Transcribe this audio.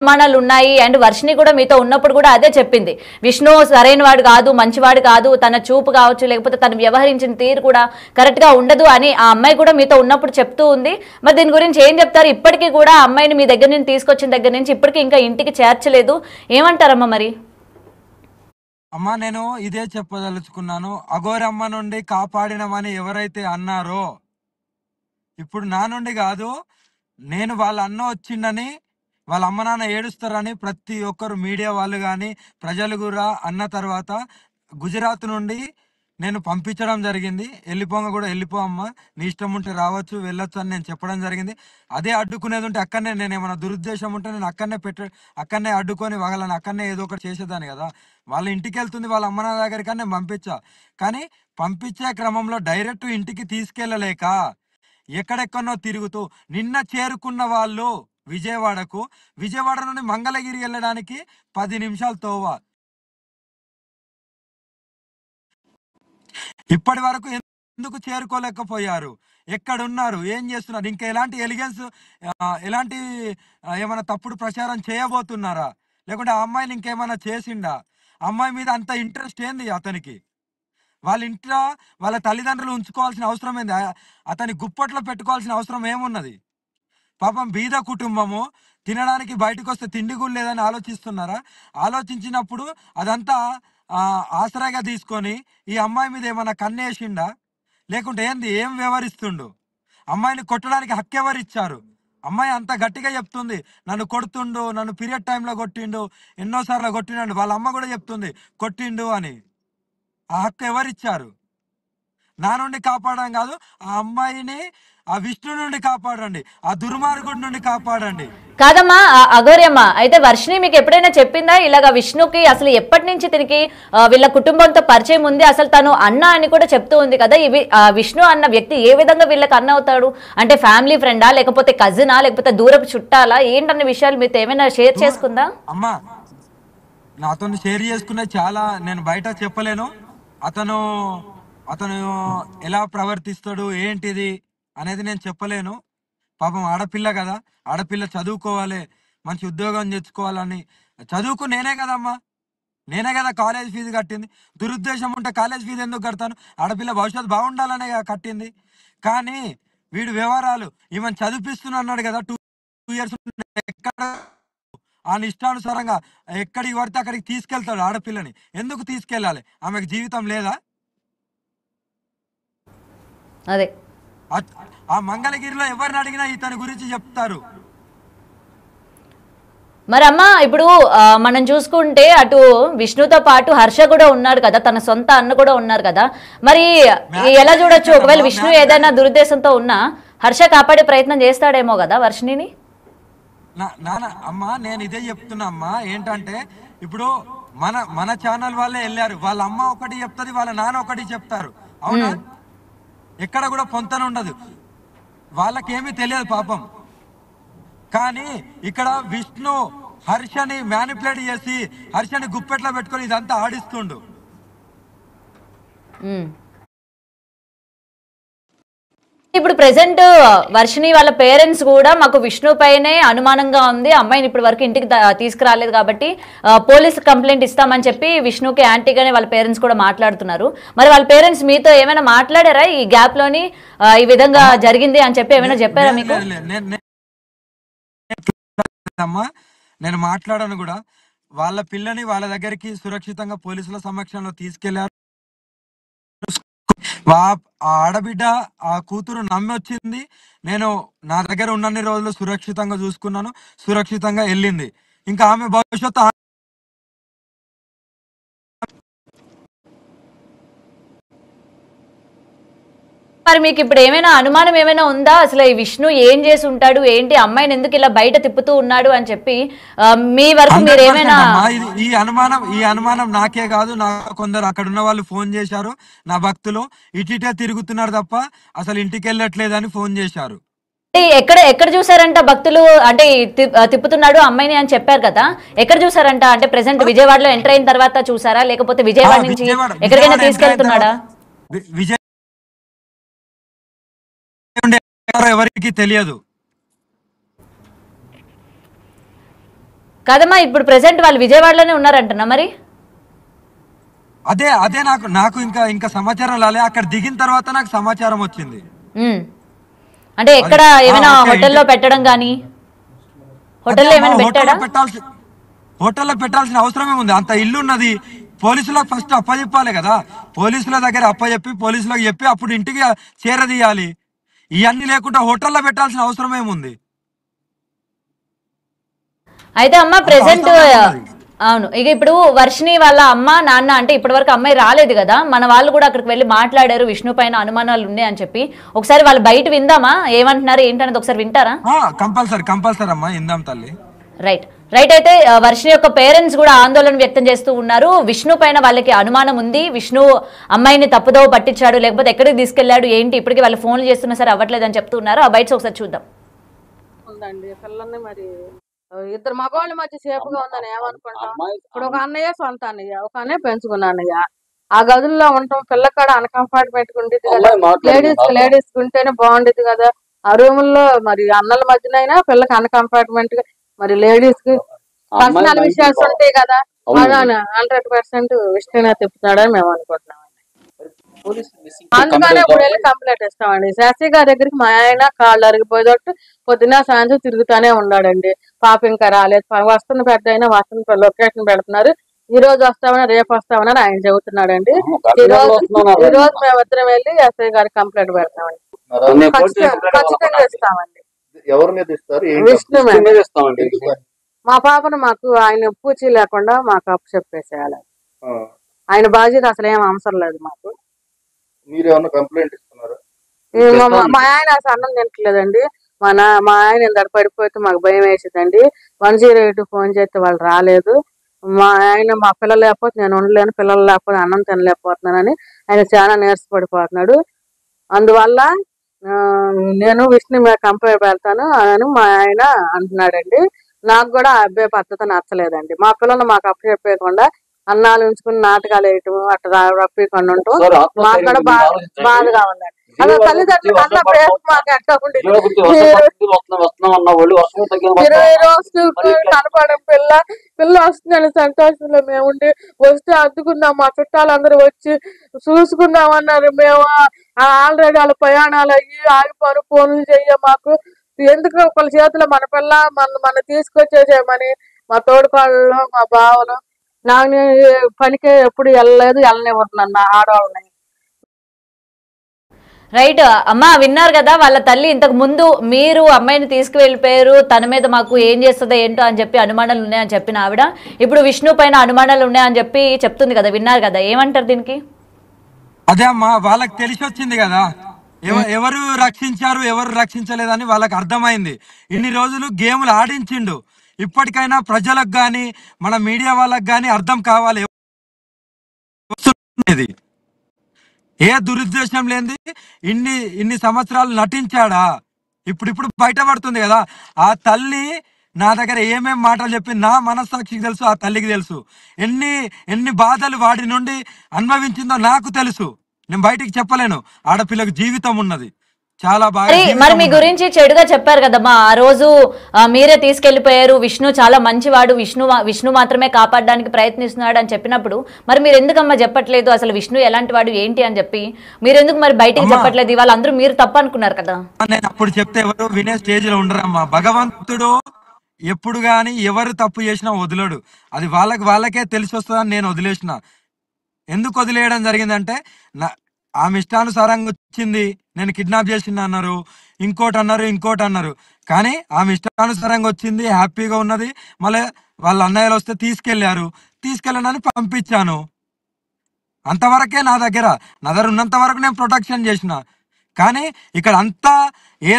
అనుమానాలు ఉన్నాయి. అండ్ వర్షిని కూడా మీతో ఉన్నప్పుడు కూడా అదే చెప్పింది, విష్ణు సరైన వాడు కాదు, మంచివాడు కాదు, తన చూపు కావచ్చు లేకపోతే తను వ్యవహరించిన తీరు కూడా కరెక్ట్ గా ఉండదు అని ఆ అమ్మాయి కూడా మీతో ఉన్నప్పుడు చెప్తూ ఉంది. మరి దీని గురించి ఏం చెప్తారు? ఇప్పటికీ కూడా అమ్మాయిని మీ దగ్గర నుంచి తీసుకొచ్చిన దగ్గర నుంచి ఇప్పటికీ ఇంకా ఇంటికి చేర్చలేదు, ఏమంటారమ్మా మరి? అమ్మా నేను ఇదే చెప్పదలుచుకున్నాను. అఘోరమ్మ నుండి కాపాడినమని ఎవరైతే అన్నారో, ఇప్పుడు నా నుండి కాదు, నేను వాళ్ళ అన్న వచ్చిండని వాళ్ళ అమ్మ నాన్న ఏడుస్తారని ప్రతి ఒక్కరు మీడియా వాళ్ళు కానీ ప్రజలు కూడా అన్న తర్వాత గుజరాత్ నుండి నేను పంపించడం జరిగింది. వెళ్ళిపోగా కూడా వెళ్ళిపో అమ్మ, నీ ఇష్టం ఉంటే రావచ్చు వెళ్ళొచ్చు అని నేను చెప్పడం జరిగింది. అదే అడ్డుకునేది ఉంటే అక్కడనే, నేను ఏమైనా దురుద్దేశం ఉంటే నేను అక్కడనే అడ్డుకొని వాళ్ళని అక్కడనే ఏదో ఒకటి చేసేదాన్ని కదా. వాళ్ళ ఇంటికి వెళ్తుంది, వాళ్ళ అమ్మ నాన్న దగ్గరికి నేను పంపించా. కానీ పంపించే క్రమంలో డైరెక్ట్ ఇంటికి తీసుకెళ్ళలేక ఎక్కడెక్కడనో తిరుగుతూ నిన్న చేరుకున్న వాళ్ళు విజయవాడ నుండి మంగళగిరి వెళ్ళడానికి 10 నిమిషాలు తోవ. ఇప్పటి వరకు ఎందుకు చేరుకోలేకపోయారు? ఎక్కడున్నారు? ఏం చేస్తున్నారు? ఇంకా ఎలాంటి ఎలాంటి ఏమైనా తప్పుడు ప్రచారం చేయబోతున్నారా? లేకుంటే ఆ అమ్మాయిని ఇంకేమైనా చేసిండా? అమ్మాయి మీద అంత ఇంట్రెస్ట్ ఏంది అతనికి? వాళ్ళ ఇంట్లో వాళ్ళ తల్లిదండ్రులు ఉంచుకోవాల్సిన అవసరం ఏంది? అతని గుప్పట్లో పెట్టుకోవాల్సిన అవసరం ఏమున్నది? పాపం బీద కుటుంబము, తినడానికి బయటకు వస్తే తిండి కూడా లేదని ఆలోచిస్తున్నారా? ఆలోచించినప్పుడు అదంతా ఆసరాగా తీసుకొని ఈ అమ్మాయి మీద ఏమైనా కన్నేసిండా? లేకుంటే ఏం వ్యవహరిస్తుండు? అమ్మాయిని కొట్టడానికి హక్కు ఎవరిచ్చారు? అమ్మాయి అంత గట్టిగా చెప్తుంది, నన్ను కొడుతుండు, నన్ను పీరియడ్ టైంలో కొట్టిండు, ఎన్నోసార్లు కొట్టిండు. వాళ్ళ అమ్మ కూడా చెప్తుంది కొట్టిండు అని. ఆ హక్కు ఎవరిచ్చారు? నా నుండి కాపాడడం కాదు, ఆ అమ్మాయిని ఆ విష్ణు నుండి కాపాడండి, ఆ దుర్మార్గుడి నుండి కాపాడండి. కాదమ్మా అఘోర్యమ్మ, అయితే వర్షిని మీకు ఎప్పుడైనా చెప్పిందా ఇలాగా విష్ణుకి అసలు ఎప్పటి నుంచి తిరిగి వీళ్ళ కుటుంబంతో పరిచయం ఉంది, అసలు తను అన్న అని కూడా చెప్తూ ఉంది కదా? ఇవి విష్ణు అన్న వ్యక్తి ఏ విధంగా వీళ్ళకి అన్న అవుతాడు? అంటే ఫ్యామిలీ ఫ్రెండా, లేకపోతే కజినా, లేకపోతే దూరపు చుట్టాలా, ఏంటన్న విషయాలు మీతో ఏమైనా షేర్ చేసుకుందా? అమ్మా నాతో షేర్ చేసుకునే చాలా నేను బయట చెప్పలేను. అతను అతను ఎలా ప్రవర్తిస్తాడు ఏంటిది అనేది నేను చెప్పలేను. పాపం ఆడపిల్ల కదా, ఆడపిల్ల చదువుకోవాలి, మంచి ఉద్యోగం తెచ్చుకోవాలని చదువుకు నేనే కదా కాలేజ్ ఫీజు కట్టింది. దురుద్దేశం ఉంటే కాలేజ్ ఫీజు ఎందుకు కడతాను? ఆడపిల్ల భవిష్యత్తు బాగుండాలనే కట్టింది. కానీ వీడు వ్యవహారాలు, ఈమెను చదివిపిస్తున్నా అన్నాడు కదా 2 ఇయర్స్, ఎక్కడ ఆ ఇష్టానుసారంగా ఎక్కడికి పడితే అక్కడికి తీసుకెళ్తాడు ఆడపిల్లని. ఎందుకు తీసుకెళ్ళాలి? ఆమెకు జీవితం లేదా? అదే ఆ మంగళగిరిలో ఎవరిని అడిగినా ఇతని గురించి చెప్తారు. మరి అమ్మ ఇప్పుడు మనం చూసుకుంటే అటు విష్ణుతో పాటు హర్ష కూడా ఉన్నాడు కదా, తన సొంత అన్న కూడా ఉన్నారు కదా. మరి ఎలా చూడొచ్చు? ఒకవేళ విష్ణు ఏదైనా దురుద్దేశంతో ఉన్నా హర్ష కాపాడే ప్రయత్నం చేస్తాడేమో కదా వర్షిణిని. అమ్మా నేను ఇదే చెప్తున్నా అమ్మా, ఏంటంటే ఇప్పుడు మన ఛానల్ వాళ్ళే వెళ్ళారు, వాళ్ళ అమ్మ ఒకటి చెప్తుంది, వాళ్ళ నాన్న ఒకటి చెప్తారు, అవునా? ఎక్కడ కూడా పొంతన ఉండదు, వాళ్ళకేమీ తెలియదు పాపం. కానీ ఇక్కడ విష్ణు హర్షని మ్యానిపులేట్ చేసి హర్షని గుప్పెట్లో పెట్టుకొని ఇదంతా ఆడిస్తుండు. ఇప్పుడు ప్రెసెంట్ వర్షిని వాళ్ళ పేరెంట్స్ కూడా మాకు విష్ణు పైనే అనుమానంగా ఉంది, అమ్మాయిని ఇప్పటి వరకు ఇంటికి తీసుకురాలేదు కాబట్టి పోలీస్ కంప్లైంట్ ఇస్తామని చెప్పి విష్ణుకి యాంటీగానే వాళ్ళ పేరెంట్స్ కూడా మాట్లాడుతున్నారు. మరి వాళ్ళ పేరెంట్స్ మీతో ఏమైనా మాట్లాడారా ఈ గ్యాప్ లోని ఈ విధంగా జరిగింది అని చెప్పి ఏమైనా చెప్పారా మీకు? నేను మాట్లాడాను కూడా. వాళ్ళ పిల్లని వాళ్ళ దగ్గరికి సురక్షితంగా పోలీసుల సమక్షంలో తీసుకెళ్లారు. ఆడబిడ్డ ఆ కూతురు నమ్మి వచ్చింది, నేను నా దగ్గర ఉన్నన్ని రోజులు సురక్షితంగా చూసుకున్నాను, సురక్షితంగా వెళ్ళింది. ఇంకా ఆమె భవిష్యత్తు మరి మీకు ఇప్పుడు ఏమైనా అనుమానం ఏమైనా ఉందా? అసలు ఈ విష్ణు ఏం చేసి ఉంటాడు, ఏంటి అమ్మాయిని ఎందుకు ఇలా బయట తిప్పుతూ ఉన్నాడు అని చెప్పి మీ వరకు మీరు ఏమైనా? ఈ అనుమానం నాకే కాదు, నాకు కొందరు అక్కడ ఉన్న వాళ్ళు ఫోన్ చేశారు, నా భక్తులు ఇటీటే తిరుగుతున్నారు తప్ప అసలు ఇంటికి వెళ్ళట్లేదని ఫోన్ చేశారు. ఎక్కడ చూసారంట భక్తులు? అంటే తిప్పుతున్నాడు అమ్మాయిని అని చెప్పారు కదా, ఎక్కడ చూసారంట? అంటే ప్రెసెంట్ విజయవాడలో ఎంటర్ అయిన తర్వాత చూసారా, లేకపోతే విజయవాడ నుంచి ఎక్కడికైనా తీసుకెళ్తున్నాడా? ఎవరికి తెలియదు. కదమ్మా ఇప్పుడు ప్రెసెంట్ వాళ్ళు విజయవాడలోనే ఉన్నారంటున్నా మరి. అదే అదే నాకు నాకు ఇంకా ఇంకా సమాచారం రాలే. అక్కడ దిగిన తర్వాత నాకు సమాచారం వచ్చింది. ఉమ్. అంటే అది ఎక్కడ ఏమైనా ఓకే హోటల్లో పెట్టడం కానీ, అదే హోటల్లో అమ్మా ఏమైనా పెట్టాడా? హోటల్లో పెట్టాల్సిన అవసరం ఏముంది? అంత ఇల్లు ఉన్నది. పోలీసులకు ఫస్ట్ అప్పచెప్పాలి కదా. పోలీసుల దగ్గర అప్పచెప్పి పోలీసులకు చెప్పి అప్పుడు ఇంటికి చేరదీయాలి. ఇవన్నీ లేకుండా హోటల్లో పెట్టాల్సిన అవసరం ఏముంది? అయితే అమ్మ అంత ప్రెసెంట్ అవసరం ఏమున్నది? అవును, ఇక ఇప్పుడు వర్షిణి వాళ్ళ అమ్మ నాన్న అంటే ఇప్పటివరకు అమ్మాయి రాలేదు కదా, మన వాళ్ళు కూడా అక్కడికి వెళ్ళి మాట్లాడారు విష్ణు పైన అనుమానాలు ఉన్నాయి అని చెప్పి. ఒకసారి వాళ్ళు బయట విందామా ఏమంటున్నారు ఏంటనేది, ఒకసారి వింటారా? కంపల్సరీ కంపల్సరీ అమ్మా, ఇందాం తల్లి. Right right. అయితే వర్షిణి యొక్క పేరెంట్స్ కూడా ఆందోళన వ్యక్తం చేస్తూ ఉన్నారు. విష్ణు పైన వాళ్ళకి అనుమానం ఉంది, విష్ణు అమ్మాయిని తప్పుదోవ పట్టించాడు, లేకపోతే ఎక్కడికి తీసుకెళ్లాడు ఏంటి, ఇప్పటికీ వాళ్ళు ఫోన్లు చేస్తున్నా సరే అవ్వట్లేదు అని చెప్తూ ఉన్నారు. ఆ బయట ఒకసారి చూద్దాం. ఉందండి పిల్లల్ని మరి ఇద్దరు మగవాళ్ళ మధ్య సేపుగా ఉందని ఏమనుకుంటాం. ఇప్పుడు ఒక అన్నయ్య సొంత అన్నయ్య, ఒక అన్నయ్య పెంచుకున్న అన్నయ్య. ఆ గదుల్లో ఉండటం పిల్లకాడ అన్కంఫర్టబుల్ ఉండేది కదా. లేడీస్ ఉంటేనే బాగుండేది కదా. ఆ రూముల్లో మరి అన్నల మధ్యనైనా పిల్లకి అన్కంఫర్టబుల్ గా, మరి లేడీస్ కి పర్సనల్ విషయాలు ఉంటాయి కదా. 100% విష్ణునే తిప్పుతున్నాడని మేము అనుకుంటున్నాం. అందుకనే ఇప్పుడు వెళ్ళి కంప్లైంట్ ఇస్తామండి. శాస్త్రి గారి దగ్గరికి మా ఆయన కాళ్ళు అరిగిపోయేటట్టు పొద్దున సాయంత్రం తిరుగుతానే ఉన్నాడండి. పాప ఇంకా రాలేదు, వస్తున్న పెద్ద అయినా వస్తున్న లొకేషన్ పెడుతున్నారు. ఈ రోజు వస్తామని రేపు వస్తామని ఆయన చెబుతున్నాడండి. ఈ రోజు మేమిద్దరం వెళ్ళి ఎస్ఐ గారికి కంప్లైంట్ పెడతామండి. ఖచ్చితంగా ఇస్తామండి. విష్ణు మా పాపను మాకు ఆయన పూచి లేకుండా మాకు అప్పు చెప్పేసేయాలి. ఆయన బాధ్యత అసలు ఏం అవసరం లేదు మాకు. మా ఆయన అసలు అన్నం తింటలేదండి. మా ఆయన ఇందాక పడిపోతే మాకు భయం వేసిందండి. 108 ఫోన్ చేస్తే వాళ్ళు రాలేదు. మా ఆయన మా పిల్లలు లేకపోతే నేను ఉండలేను, పిల్లలు లేకపోతే అన్నం తినలేకపోతున్నానని ఆయన చాలా నీరసపడిపోతున్నాడు. అందువల్ల నేను విష్ణు మీద కంప్లైంట్ పెడతాను అని మా ఆయన అంటున్నాడండి. నాకు కూడా ఆ అబ్బాయి పద్ధతి నచ్చలేదండి. మా పిల్లలు మాకు అప్పు చెప్పేయకుండా అన్నాలు ఉంచుకుని నాటకాలు వేయటం అట్లా రప్పికుండా ఉండటం మాకు కూడా బాధగా ఉందండి. అదే తల్లిదండ్రులు అన్న ప్రేమ మాకు ఎట్లా ఉండేది. 20 రోజులు కనపడం పిల్ల వస్తుందని సంతోషంలో మేము ఉండి వస్తే అద్దుకుందాం, మా చుట్టాలందరూ వచ్చి చూసుకుందాం అన్నారు. మేము ఆల్రెడీ వాళ్ళ ప్రయాణాలు అయ్యి ఆగిపోను, ఫోన్లు చెయ్య మాకు ఎందుకు ఒకళ్ళ చేతిలో మన పిల్ల మన తీసుకొచ్చేసేయమని మా తోడుకోళ్ళు మా బావలు నాకు పనికి ఎప్పుడు వెళ్ళనివ్వరు నా ఆడవాళ్ళని. రైట్ అమ్మా, విన్నారు కదా వాళ్ళ తల్లి ఇంతకు ముందు మీరు అమ్మాయిని తీసుకువెళ్ళిపోయారు, తన మీద మాకు ఏం చేస్తుందో ఏంటో అని చెప్పి అనుమానాలు ఉన్నాయని చెప్పిన ఆవిడ ఇప్పుడు విష్ణు పైన అనుమానాలు ఉన్నాయని చెప్పి చెప్తుంది కదా. విన్నారు కదా, ఏమంటారు దీనికి? అదే అమ్మా, వాళ్ళకి తెలిసి వచ్చింది కదా ఎవరు రక్షించారు ఎవరు రక్షించలేదని వాళ్ళకి అర్థమైంది. ఇన్ని రోజులు గేములు ఆడించిండు. ఇప్పటికైనా ప్రజలకు గాని మన మీడియా వాళ్ళకి గాని అర్థం కావాలి ఏ దురుద్దేశం లేనిది ఇన్ని సంవత్సరాలు నటించాడా. ఇప్పుడు బయటపడుతుంది కదా. ఆ తల్లి నా దగ్గర ఏమేం మాటలు చెప్పింది నా మనస్సాక్షికి తెలుసు, ఆ తల్లికి తెలుసు. ఎన్ని బాధలు వాడి నుండి అనుభవించిందో నాకు తెలుసు. నేను బయటికి చెప్పలేను. ఆడపిల్లకు జీవితం ఉన్నది, చాలా బాగా. మరి మీ గురించి చెడుగా చెప్పారు కదమ్మా ఆ రోజు, మీరే తీసుకెళ్లిపోయారు, విష్ణు చాలా మంచివాడు, విష్ణు మాత్రమే కాపాడడానికి ప్రయత్నిస్తున్నాడు అని చెప్పినప్పుడు మరి మీరు ఎందుకమ్మా చెప్పట్లేదు అసలు విష్ణు ఎలాంటి వాడు ఏంటి అని చెప్పి? మీరు ఎందుకు మరి బయటికి చెప్పట్లేదు? ఇవాళ అందరూ మీరు తప్పు అనుకున్నారు కదా. నేను అప్పుడు చెప్తే ఎవరు వినే స్టేజ్ లో ఉండరమ్మా. భగవంతుడు ఎప్పుడు గాని ఎవరు తప్పు చేసినా వదలడు. అది వాళ్ళకే తెలిసి వస్తుందని నేను వదిలేసిన. ఎందుకు వదిలేయడం జరిగిందంటే ఆమె ఇష్టానుసారంగా వచ్చింది, నేను కిడ్నాప్ చేసిన అన్నారు, ఇంకోటి అన్నారు. కానీ ఆమె ఇష్టానుసారంగా వచ్చింది, హ్యాపీగా ఉన్నది. మళ్ళీ వాళ్ళ అన్నయ్యలు వస్తే తీసుకెళ్ళనని పంపించాను. అంతవరకే నా దగ్గర ఉన్నంత వరకు నేను ప్రొటెక్షన్ చేసిన. కానీ ఇక్కడ అంతా ఏ